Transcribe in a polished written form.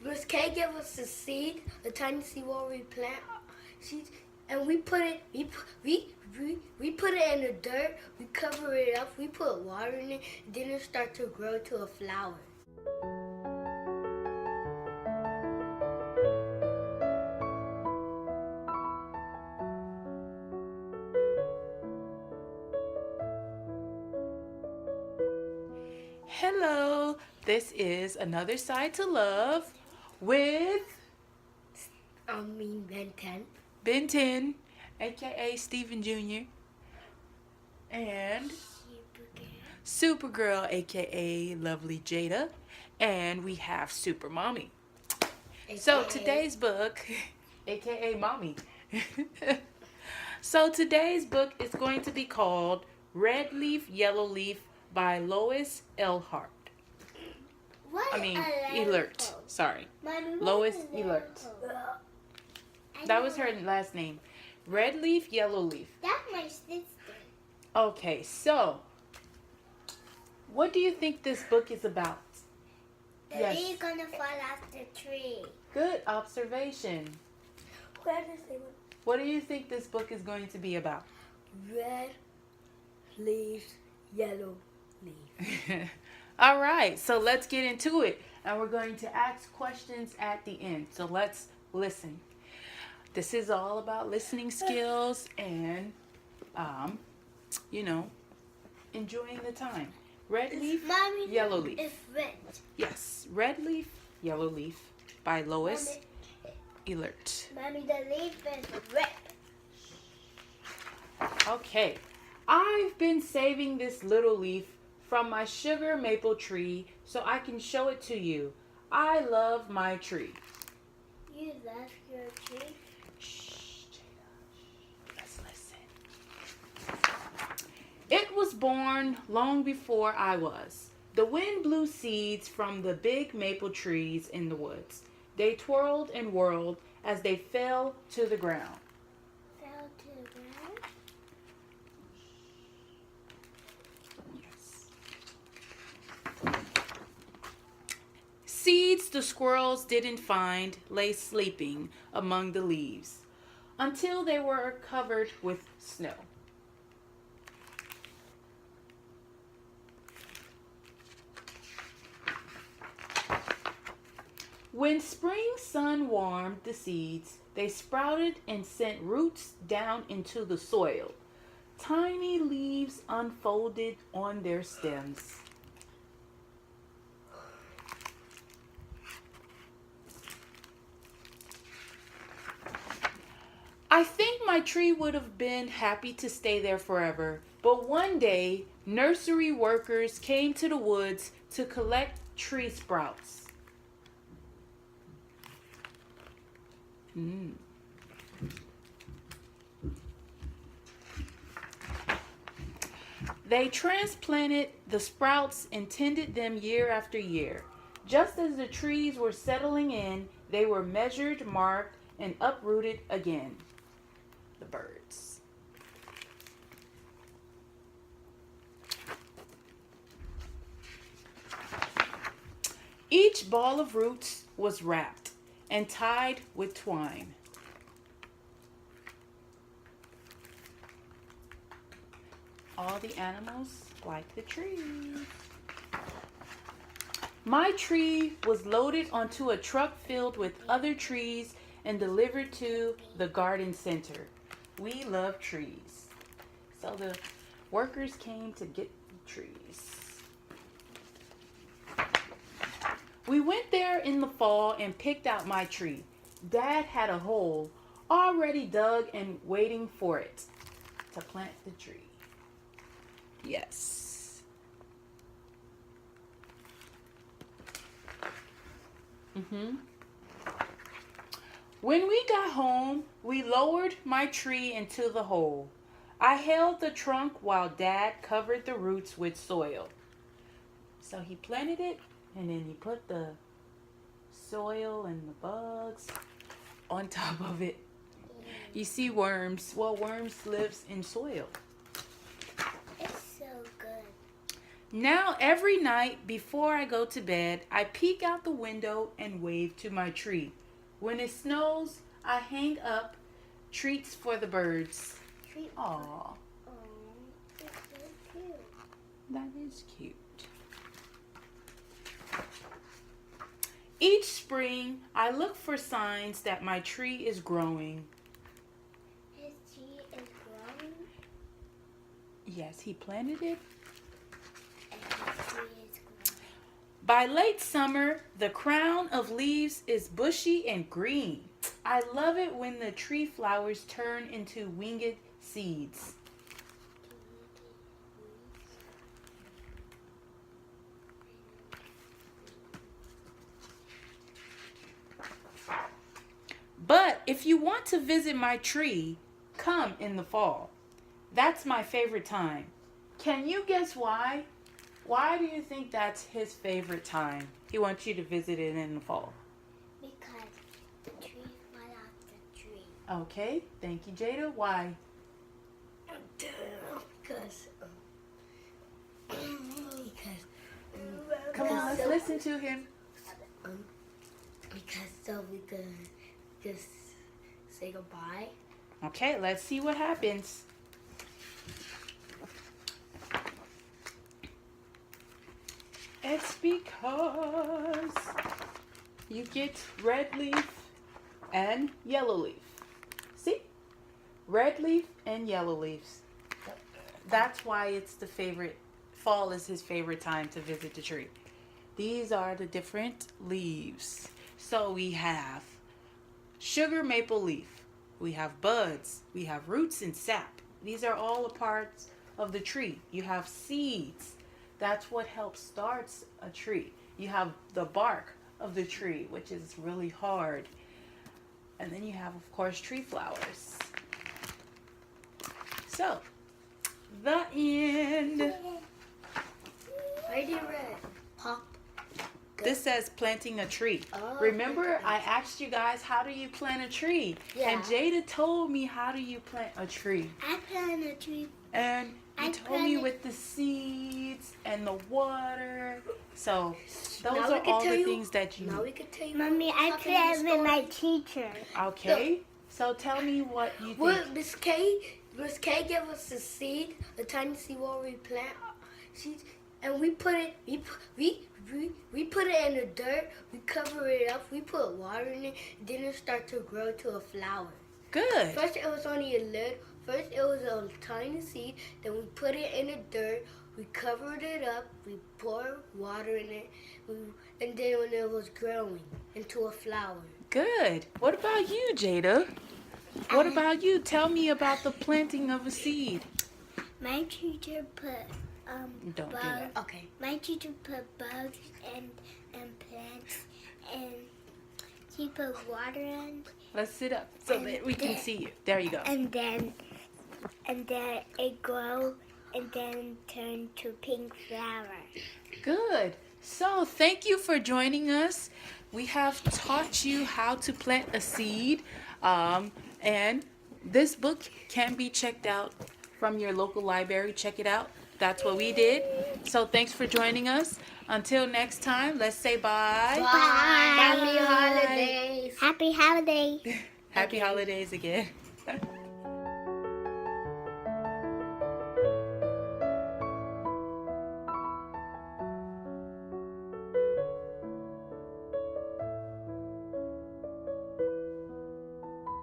Miss K gave us a seed, a tiny seed where we plant seeds, and we put it we put it in the dirt, we cover it up, we put water in it, and then it starts to grow to a flower. Hello, this is Another Side to Love with Ben 10. Ben 10, aka Stephen Jr. and Supergirl, aka Lovely Jada, and we have Super Mommy. So today's book, aka Mommy. So today's book is going to be called Red Leaf, Yellow Leaf by Lois Ehlert. Ehlert. Sorry. Lois Ehlert. That was her last name. Red Leaf, Yellow Leaf. That's my sister. Okay, so what do you think this book is about? The leaf gonna fall off the tree. Good observation. What do you think this book is going to be about? Red leaves, yellow leaf. All right, so let's get into it. And we're going to ask questions at the end. So let's listen. This is all about listening skills and, enjoying the time. Red leaf, yellow leaf. It's red. Yes, Red Leaf, Yellow Leaf by Lois Ehlert. Mommy, the leaf is red. Okay, I've been saving this little leaf from my sugar maple tree so I can show it to you. I love my tree. You love your tree? Shh, Jada. Let's listen. It was born long before I was. The wind blew seeds from the big maple trees in the woods. They twirled and whirled as they fell to the ground. Fell to the ground? Yes. Seeds the squirrels didn't find lay sleeping among the leaves until they were covered with snow. When spring sun warmed the seeds, they sprouted and sent roots down into the soil. Tiny leaves unfolded on their stems. I think my tree would have been happy to stay there forever, but one day, nursery workers came to the woods to collect tree sprouts. They transplanted the sprouts and tended them year after year. Just as the trees were settling in, they were measured, marked, and uprooted again. The birds. Each ball of roots was wrapped and tied with twine. All the animals like the trees. My tree was loaded onto a truck filled with other trees and delivered to the garden center. We love trees. So the workers came to get the trees. We went there in the fall and picked out my tree. Dad had a hole already dug and waiting for it to plant the tree. Yes. When we got home, we lowered my tree into the hole. I held the trunk while Dad covered the roots with soil. So he planted it, and then he put the soil and the bugs on top of it. You see worms. Well, worms lives in soil. It's so good. Now every night before I go to bed, I peek out the window and wave to my tree. When it snows, I hang up treats for the birds. Aw, Oh, that's so cute. that is cute. Each spring, I look for signs that my tree is growing. His tree is growing Yes, he planted it. and his tree is growing. By late summer, the crown of leaves is bushy and green. I love it when the tree flowers turn into winged seeds. But if you want to visit my tree, come in the fall. That's my favorite time. Can you guess why? Why do you think that's his favorite time? He wants you to visit it in the fall. Because the tree fell out the tree. Okay, thank you, Jada. Why? Because Come on, let's listen to him. because so we could just say goodbye. Okay, let's see what happens. It's because you get red leaf and yellow leaf. See? Red leaf and yellow leaves. That's why it's the favorite. Fall is his favorite time to visit the tree. These are the different leaves. So we have sugar maple leaf. We have buds. We have roots and sap. These are all a part of the tree. You have seeds. That's what helps starts a tree. You have the bark of the tree, which is really hard. And then you have, of course, tree flowers. So, the end. I did red. Pop. This says planting a tree. Oh, Remember, I asked you guys, how do you plant a tree? Yeah. And Jada told me, how do you plant a tree? I planted a tree. And I you told me planted- with the seeds and the water. So, those Now we are can all tell the you- things that you... Now we can tell you. Mommy, I what's happening in the played with my story. teacher. Okay. So, tell me what you think. Well, Miss K gave us a seed, a tiny seed where we plant. And we put it. We put it in the dirt. We cover it up. We put water in it. Then it starts to grow to a flower. Good. First, it was only a little. First, it was a tiny seed. Then we put it in the dirt. We covered it up. We poured water in it. And then when it was growing into a flower. Good. What about you, Jada? What about you? Tell me about the planting of a seed. My teacher put Don't do that. Okay. my teacher put bugs and plants, and she put water in, Let's sit up so that we can see you. There you go. and then it grow and then turn to pink flower. Good. So, thank you for joining us. We have taught you how to plant a seed. And this book can be checked out from your local library. Check it out. That's what we did. So, thanks for joining us. Until next time, let's say bye. Happy holidays. Happy holidays. Happy holidays again.